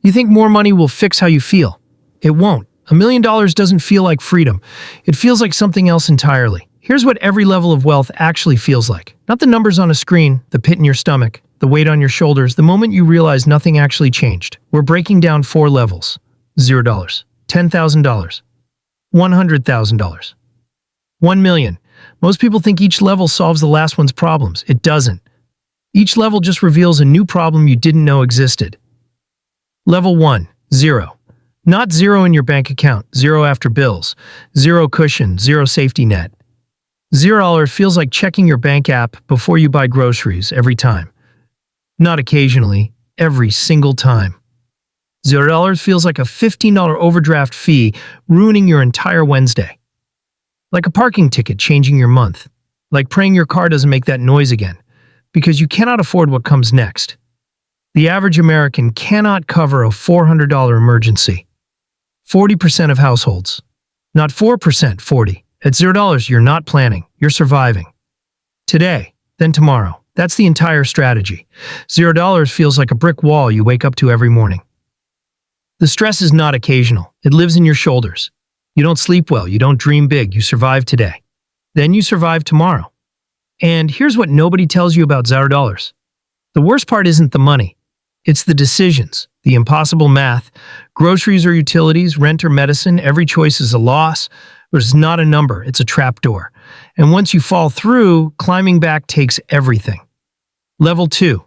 You think more money will fix how you feel. It won't. $1 million doesn't feel like freedom. It feels like something else entirely. Here's what every level of wealth actually feels like. Not the numbers on a screen, the pit in your stomach, the weight on your shoulders, the moment you realize nothing actually changed. We're breaking down 4 levels. $0, $10,000, $100,000, $1 million. Most people think each level solves the last one's problems. It doesn't. Each level just reveals a new problem you didn't know existed. Level 1, 0. Not zero in your bank account, zero after bills, zero cushion, zero safety net. $0 feels like checking your bank app before you buy groceries every time. Not occasionally, every single time. $0 feels like a $15 overdraft fee ruining your entire Wednesday. Like a parking ticket changing your month. Like praying your car doesn't make that noise again, because you cannot afford what comes next. The average American cannot cover a $400 emergency. 40% of households. Not 4%, 40. At $0, you're not planning, you're surviving. Today, then tomorrow. That's the entire strategy. $0 feels like a brick wall you wake up to every morning. The stress is not occasional. It lives in your shoulders. You don't sleep well, you don't dream big, you survive today. Then you survive tomorrow. And here's what nobody tells you about $0. The worst part isn't the money. It's the decisions, the impossible math. Groceries or utilities, rent or medicine, every choice is a loss. But it's not a number, it's a trapdoor. And once you fall through, climbing back takes everything. Level 2,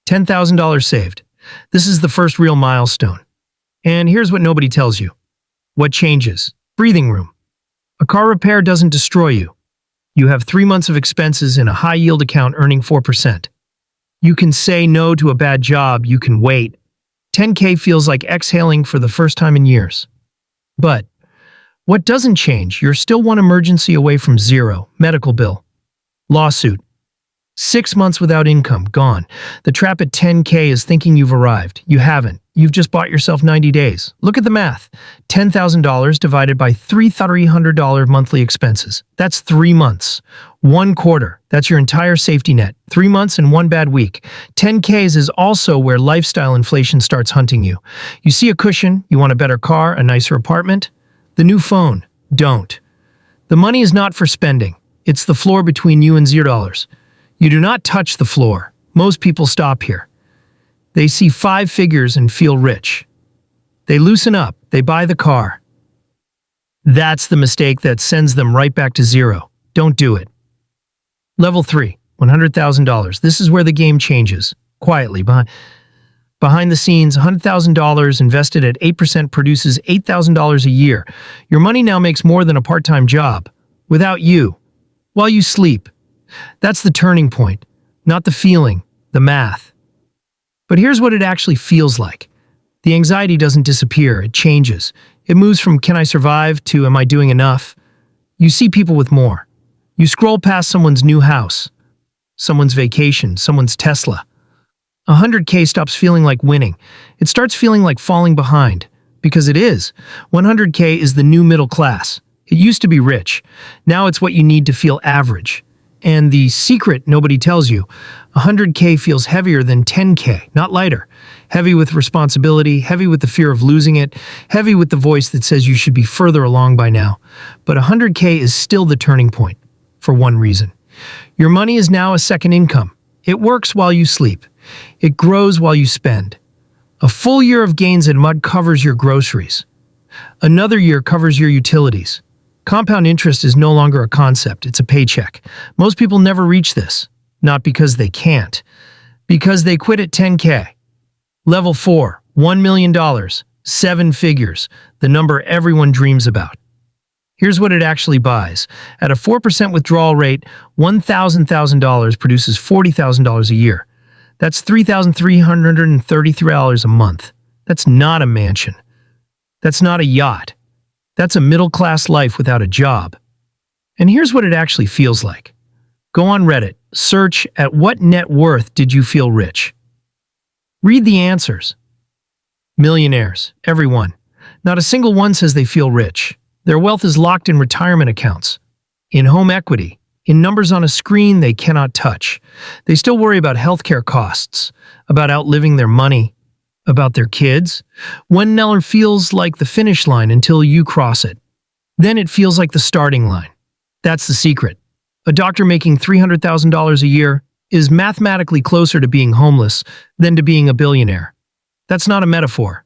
$10,000 saved. This is the first real milestone. And here's what nobody tells you. What changes? Breathing room. A car repair doesn't destroy you. You have 3 months of expenses in a high-yield account earning 4%. You can say no to a bad job, you can wait. $10K feels like exhaling for the first time in years. But what doesn't change? You're still one emergency away from zero. Medical bill. Lawsuit. 6 months without income, gone. The trap at $10K is thinking you've arrived. You haven't. You've just bought yourself 90 days. Look at the math. $10,000 divided by $300 monthly expenses. That's 3 months. 1 quarter. That's your entire safety net. 3 months and 1 bad week. 10Ks is also where lifestyle inflation starts hunting you. You see a cushion, you want a better car, a nicer apartment. The new phone. Don't. The money is not for spending. It's the floor between you and $0. You do not touch the floor. Most people stop here. They see 5 figures and feel rich. They loosen up. They buy the car. That's the mistake that sends them right back to zero. Don't do it. Level 3, $100,000. This is where the game changes. Quietly, behind the scenes, $100,000 invested at 8% produces $8,000 a year. Your money now makes more than a part-time job. Without you. While you sleep. That's the turning point. Not the feeling, the math. But here's what it actually feels like. The anxiety doesn't disappear, it changes. It moves from can I survive to am I doing enough? You see people with more. You scroll past someone's new house, someone's vacation, someone's Tesla. 100K stops feeling like winning. It starts feeling like falling behind. Because it is. 100K is the new middle class. It used to be rich. Now it's what you need to feel average. And the secret nobody tells you, 100K feels heavier than 10K, not lighter. Heavy with responsibility, heavy with the fear of losing it, heavy with the voice that says you should be further along by now. But 100K is still the turning point, for one reason. Your money is now a second income. It works while you sleep. It grows while you spend. A full year of gains in mud covers your groceries. Another year covers your utilities. Compound interest is no longer a concept, it's a paycheck. Most people never reach this. Not because they can't. Because they quit at 10K. Level 4, $1 million, 7 figures, the number everyone dreams about. Here's what it actually buys. At a 4% withdrawal rate, $1,000 produces $40,000 a year. That's $3,333 a month. That's not a mansion. That's not a yacht. That's a middle-class life without a job. And here's what it actually feels like. Go on Reddit, search at what net worth did you feel rich? Read the answers. Millionaires, everyone. Not a single one says they feel rich. Their wealth is locked in retirement accounts, in home equity, in numbers on a screen they cannot touch. They still worry about healthcare costs, about outliving their money, About their kids? One number feels like the finish line until you cross it. Then it feels like the starting line. That's the secret. A doctor making $300,000 a year is mathematically closer to being homeless than to being a billionaire. That's not a metaphor.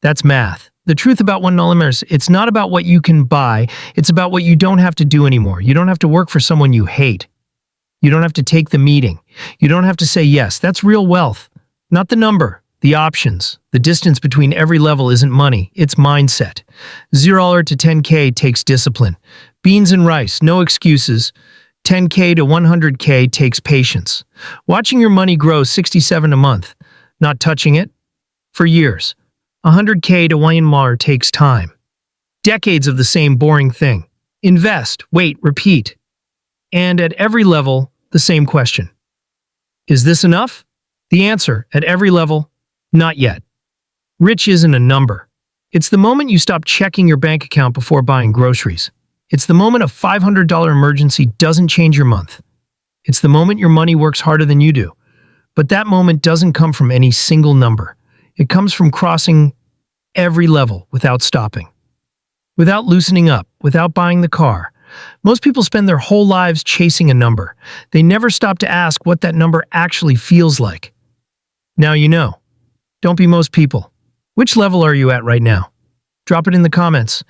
That's math. The truth about one number is it's not about what you can buy, it's about what you don't have to do anymore. You don't have to work for someone you hate. You don't have to take the meeting. You don't have to say yes. That's real wealth. Not the number, the options. The distance between every level isn't money, it's mindset. $0 to 10K takes discipline. Beans and rice, no excuses. 10K to 100K takes patience. Watching your money grow 67 a month, not touching it, for years. 100K to Myanmar takes time. Decades of the same boring thing. Invest, wait, repeat. And at every level, the same question. Is this enough? The answer, at every level, not yet. Rich isn't a number. It's the moment you stop checking your bank account before buying groceries. It's the moment a $500 emergency doesn't change your month. It's the moment your money works harder than you do. But that moment doesn't come from any single number. It comes from crossing every level without stopping. Without loosening up, without buying the car. Most people spend their whole lives chasing a number. They never stop to ask what that number actually feels like. Now you know. Don't be most people. Which level are you at right now? Drop it in the comments.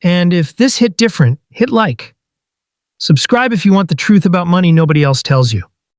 And if this hit different, hit like. Subscribe if you want the truth about money nobody else tells you.